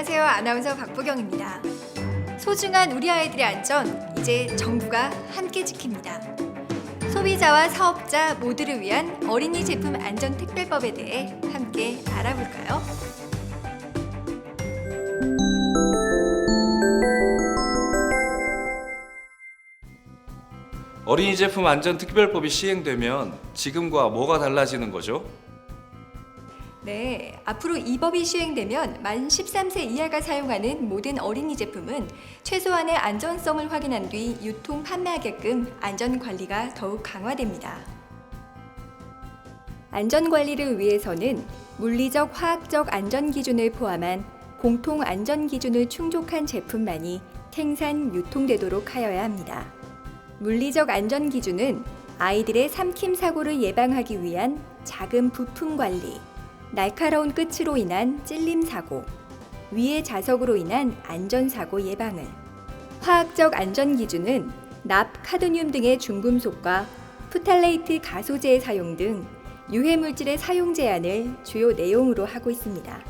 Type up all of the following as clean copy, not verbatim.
안녕하세요. 아나운서 박보경입니다. 소중한 우리 아이들의 안전, 이제 정부가 함께 지킵니다. 소비자와 사업자 모두를 위한 어린이 제품 안전 특별법에 대해 함께 알아볼까요? 어린이 제품 안전 특별법이 시행되면 지금과 뭐가 달라지는 거죠? 네, 앞으로 이 법이 시행되면 만 13세 이하가 사용하는 모든 어린이 제품은 최소한의 안전성을 확인한 뒤 유통, 판매하게끔 안전관리가 더욱 강화됩니다. 안전관리를 위해서는 물리적, 화학적 안전기준을 포함한 공통 안전기준을 충족한 제품만이 생산, 유통되도록 하여야 합니다. 물리적 안전기준은 아이들의 삼킴 사고를 예방하기 위한 작은 부품 관리, 날카로운 끝으로 인한 찔림 사고, 위의 자석으로 인한 안전사고 예방을, 화학적 안전기준은 납, 카드뮴 등의 중금속과 프탈레이트 가소제의 사용 등 유해물질의 사용 제한을 주요 내용으로 하고 있습니다.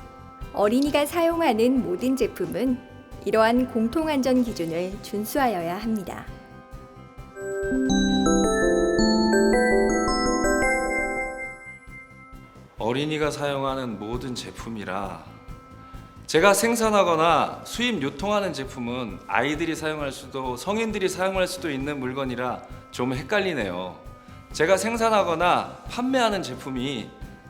어린이가 사용하는 모든 제품은 이러한 공통안전기준을 준수하여야 합니다. 어린이가 사용하는 모든 제품이라 제가 생산하거나 수입 유통하는 제품은 아이들이 사용할 수도 성인들이 사용할 수도 있는 물건이라 좀 헷갈리네요. 제가 생산하거나 판매하는 제품이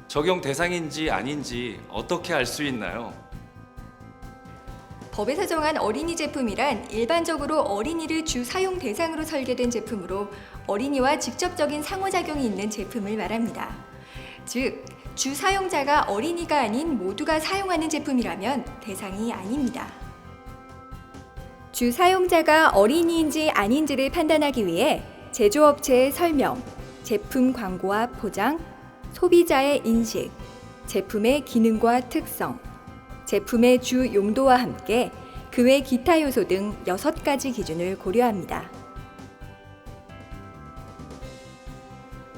적용 대상인지 아닌지 어떻게 알 수 있나요? 법에서 정한 어린이 제품이란 일반적으로 어린이를 주 사용 대상으로 설계된 제품으로 어린이와 직접적인 상호작용이 있는 제품을 말합니다. 즉, 주 사용자가 어린이가 아닌 모두가 사용하는 제품이라면 대상이 아닙니다. 주 사용자가 어린이인지 아닌지를 판단하기 위해 제조업체의 설명, 제품 광고와 포장, 소비자의 인식, 제품의 기능과 특성, 제품의 주 용도와 함께 그 외 기타 요소 등 6가지 기준을 고려합니다.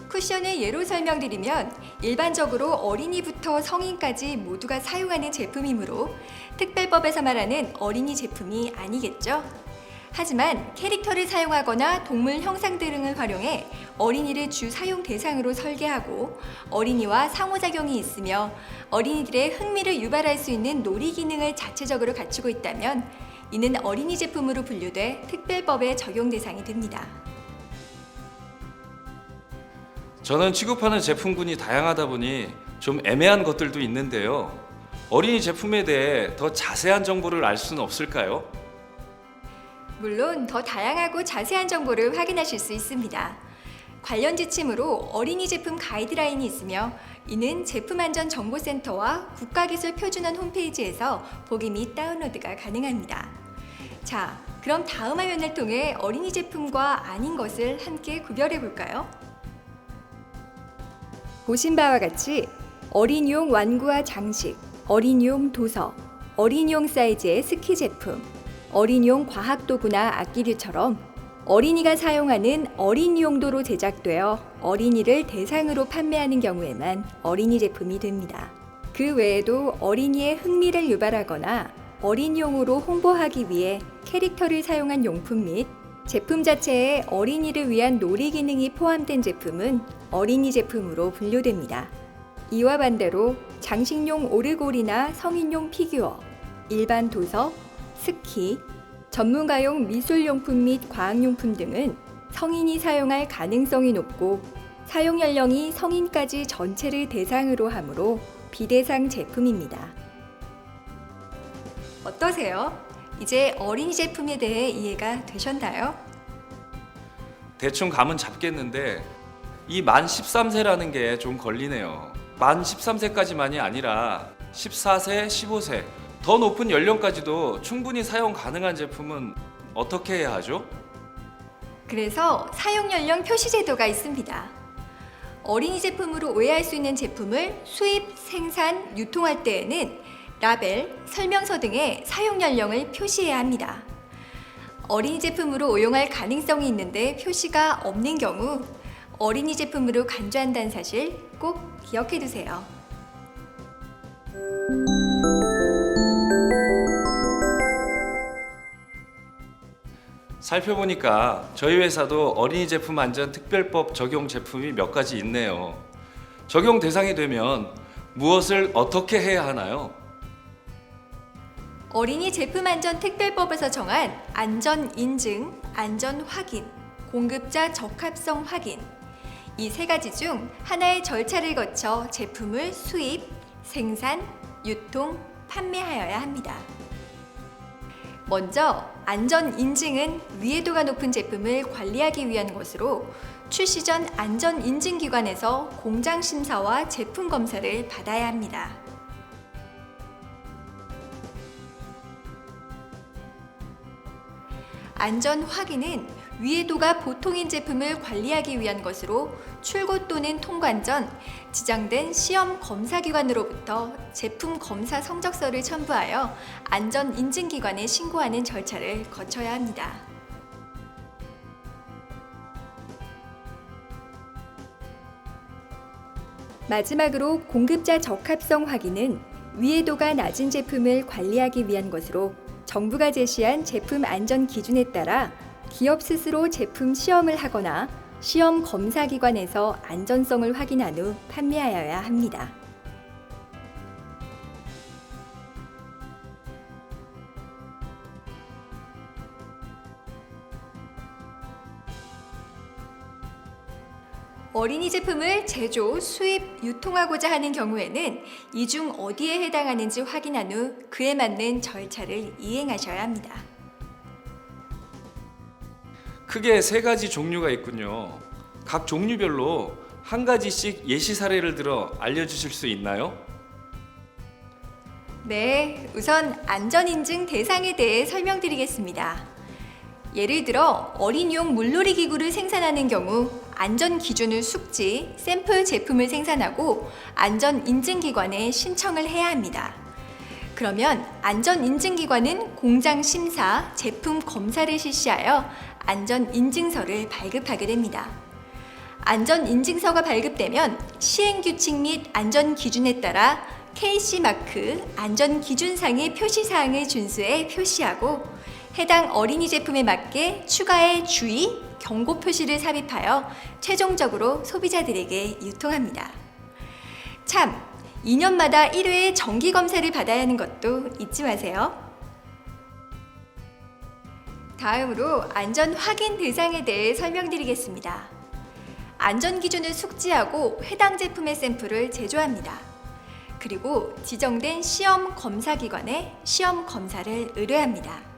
쿠션을 예로 설명드리면 일반적으로 어린이부터 성인까지 모두가 사용하는 제품이므로 특별법에서 말하는 어린이 제품이 아니겠죠? 하지만 캐릭터를 사용하거나 동물 형상 등을 활용해 어린이를 주 사용 대상으로 설계하고 어린이와 상호작용이 있으며 어린이들의 흥미를 유발할 수 있는 놀이 기능을 자체적으로 갖추고 있다면 이는 어린이 제품으로 분류돼 특별법의 적용 대상이 됩니다. 저는 취급하는 제품군이 다양하다 보니 좀 애매한 것들도 있는데요. 어린이 제품에 대해 더 자세한 정보를 알 수는 없을까요? 물론 더 다양하고 자세한 정보를 확인하실 수 있습니다. 관련 지침으로 어린이 제품 가이드라인이 있으며 이는 제품안전정보센터와 국가기술표준원 홈페이지에서 보기 및 다운로드가 가능합니다. 자, 그럼 다음 화면을 통해 어린이 제품과 아닌 것을 함께 구별해 볼까요? 보신 바와 같이 어린이용 완구와 장식, 어린이용 도서, 어린이용 사이즈의 스키 제품, 어린이용 과학도구나 악기류처럼 어린이가 사용하는 어린이 용도로 제작되어 어린이를 대상으로 판매하는 경우에만 어린이 제품이 됩니다. 그 외에도 어린이의 흥미를 유발하거나 어린이용으로 홍보하기 위해 캐릭터를 사용한 용품 및 제품 자체에 어린이를 위한 놀이 기능이 포함된 제품은 어린이 제품으로 분류됩니다. 이와 반대로 장식용 오르골이나 성인용 피규어, 일반 도서, 스키, 전문가용 미술용품 및 과학용품 등은 성인이 사용할 가능성이 높고 사용 연령이 성인까지 전체를 대상으로 하므로 비대상 제품입니다. 어떠세요? 이제 어린이 제품에 대해 이해가 되셨나요? 대충 감은 잡겠는데 이 만 13세라는 게 좀 걸리네요. 만 13세까지만이 아니라 14세, 15세 더 높은 연령까지도 충분히 사용 가능한 제품은 어떻게 해야 하죠? 그래서 사용 연령 표시 제도가 있습니다. 어린이 제품으로 오해할 수 있는 제품을 수입, 생산, 유통할 때에는 라벨, 설명서 등의 사용 연령을 표시해야 합니다. 어린이 제품으로 오용할 가능성이 있는데 표시가 없는 경우 어린이 제품으로 간주한다는 사실 꼭 기억해 두세요. 살펴보니까 저희 회사도 어린이 제품 안전 특별법 적용 제품이 몇 가지 있네요. 적용 대상이 되면 무엇을 어떻게 해야 하나요? 어린이 제품 안전 특별법에서 정한 안전 인증, 안전 확인, 공급자 적합성 확인 이 세 가지 중 하나의 절차를 거쳐 제품을 수입, 생산, 유통, 판매하여야 합니다. 먼저 안전 인증은 위해도가 높은 제품을 관리하기 위한 것으로 출시 전 안전 인증 기관에서 공장 심사와 제품 검사를 받아야 합니다. 안전 확인은 위해도가 보통인 제품을 관리하기 위한 것으로 출고 또는 통관 전 지정된 시험 검사 기관으로부터 제품 검사 성적서를 첨부하여 안전 인증 기관에 신고하는 절차를 거쳐야 합니다. 마지막으로 공급자 적합성 확인은 위해도가 낮은 제품을 관리하기 위한 것으로 정부가 제시한 제품 안전 기준에 따라 기업 스스로 제품 시험을 하거나 시험 검사 기관에서 안전성을 확인한 후 판매하여야 합니다. 어린이 제품을 제조, 수입, 유통하고자 하는 경우에는 이 중 어디에 해당하는지 확인한 후 그에 맞는 절차를 이행하셔야 합니다. 크게 세 가지 종류가 있군요. 각 종류별로 한 가지씩 예시 사례를 들어 알려주실 수 있나요? 네, 우선 안전인증 대상에 대해 설명드리겠습니다. 예를 들어 어린이용 물놀이 기구를 생산하는 경우 안전 기준을 숙지, 샘플 제품을 생산하고 안전인증기관에 신청을 해야 합니다. 그러면 안전인증기관은 공장 심사, 제품 검사를 실시하여 안전인증서를 발급하게 됩니다. 안전인증서가 발급되면 시행규칙 및 안전기준에 따라 KC마크 안전기준상의 표시사항을 준수해 표시하고 해당 어린이 제품에 맞게 추가의 주의, 경고 표시를 삽입하여 최종적으로 소비자들에게 유통합니다. 참, 2년마다 1회의 정기검사를 받아야 하는 것도 잊지 마세요. 다음으로 안전 확인 대상에 대해 설명드리겠습니다. 안전 기준을 숙지하고 해당 제품의 샘플을 제조합니다. 그리고 지정된 시험 검사 기관에 시험 검사를 의뢰합니다.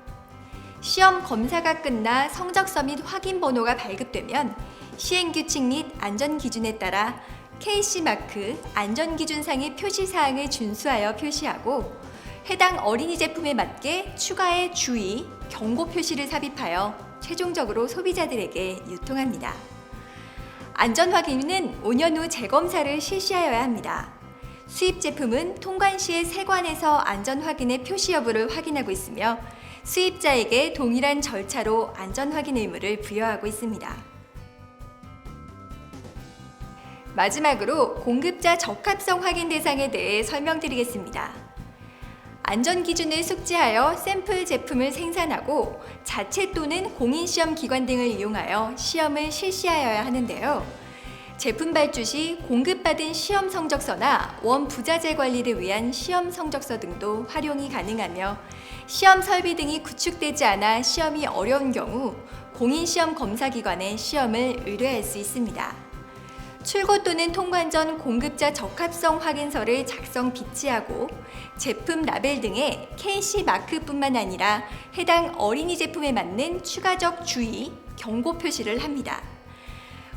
시험 검사가 끝나 성적서 및 확인 번호가 발급되면 시행규칙 및 안전기준에 따라 KC마크 안전기준상의 표시사항을 준수하여 표시하고 해당 어린이 제품에 맞게 추가의 주의, 경고 표시를 삽입하여 최종적으로 소비자들에게 유통합니다. 안전확인은 5년 후 재검사를 실시하여야 합니다. 수입 제품은 통관 시에 세관에서 안전확인의 표시 여부를 확인하고 있으며 수입자에게 동일한 절차로 안전확인 의무를 부여하고 있습니다. 마지막으로 공급자 적합성 확인 대상에 대해 설명드리겠습니다. 안전기준을 숙지하여 샘플 제품을 생산하고 자체 또는 공인시험 기관 등을 이용하여 시험을 실시하여야 하는데요. 제품 발주 시 공급받은 시험 성적서나 원부자재 관리를 위한 시험 성적서 등도 활용이 가능하며 시험 설비 등이 구축되지 않아 시험이 어려운 경우 공인시험 검사기관에 시험을 의뢰할 수 있습니다. 출고 또는 통관 전 공급자 적합성 확인서를 작성 비치하고 제품 라벨 등에 KC 마크뿐만 아니라 해당 어린이 제품에 맞는 추가적 주의, 경고 표시를 합니다.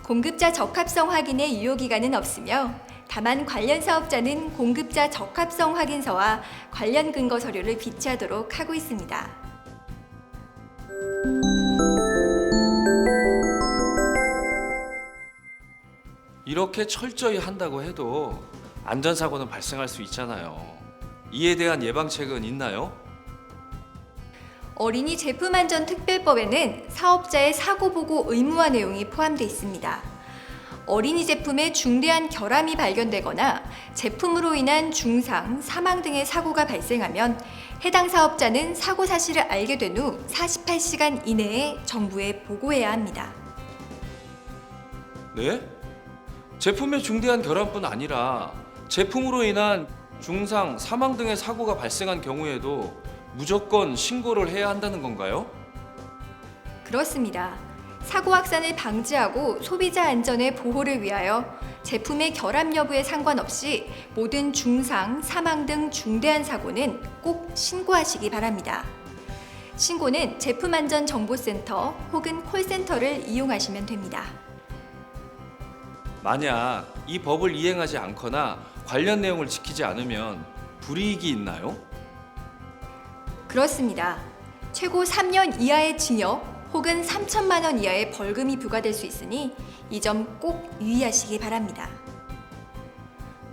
공급자 적합성 확인의 유효기간은 없으며 다만 관련 사업자는 공급자 적합성 확인서와 관련 근거 서류를 비치하도록 하고 있습니다. 이렇게 철저히 한다고 해도 안전사고는 발생할 수 있잖아요. 이에 대한 예방책은 있나요? 어린이 제품안전특별법에는 사업자의 사고보고 의무화 내용이 포함되어 있습니다. 어린이 제품에 중대한 결함이 발견되거나 제품으로 인한 중상, 사망 등의 사고가 발생하면 해당 사업자는 사고 사실을 알게 된 후 48시간 이내에 정부에 보고해야 합니다. 네? 제품의 중대한 결함뿐 아니라 제품으로 인한 중상, 사망 등의 사고가 발생한 경우에도 무조건 신고를 해야 한다는 건가요? 그렇습니다. 사고 확산을 방지하고 소비자 안전의 보호를 위하여 제품의 결함 여부에 상관없이 모든 중상, 사망 등 중대한 사고는 꼭 신고하시기 바랍니다. 신고는 제품안전정보센터 혹은 콜센터를 이용하시면 됩니다. 만약 이 법을 이행하지 않거나 관련 내용을 지키지 않으면 불이익이 있나요? 그렇습니다. 최고 3년 이하의 징역 혹은 3천만 원 이하의 벌금이 부과될 수 있으니 이 점 꼭 유의하시기 바랍니다.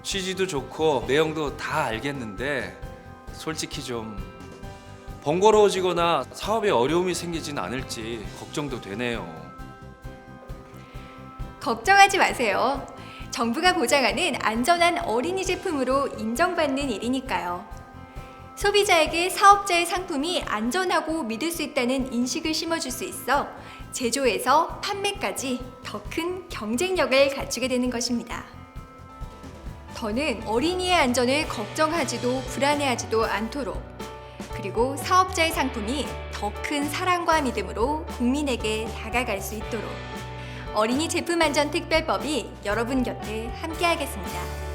취지도 좋고 내용도 다 알겠는데 솔직히 좀 번거로워지거나 사업에 어려움이 생기진 않을지 걱정도 되네요. 걱정하지 마세요. 정부가 보장하는 안전한 어린이 제품으로 인정받는 일이니까요. 소비자에게 사업자의 상품이 안전하고 믿을 수 있다는 인식을 심어줄 수 있어 제조에서 판매까지 더 큰 경쟁력을 갖추게 되는 것입니다. 더는 어린이의 안전을 걱정하지도 불안해하지도 않도록, 그리고 사업자의 상품이 더 큰 사랑과 믿음으로 국민에게 다가갈 수 있도록 어린이 제품 안전 특별법이 여러분 곁에 함께하겠습니다.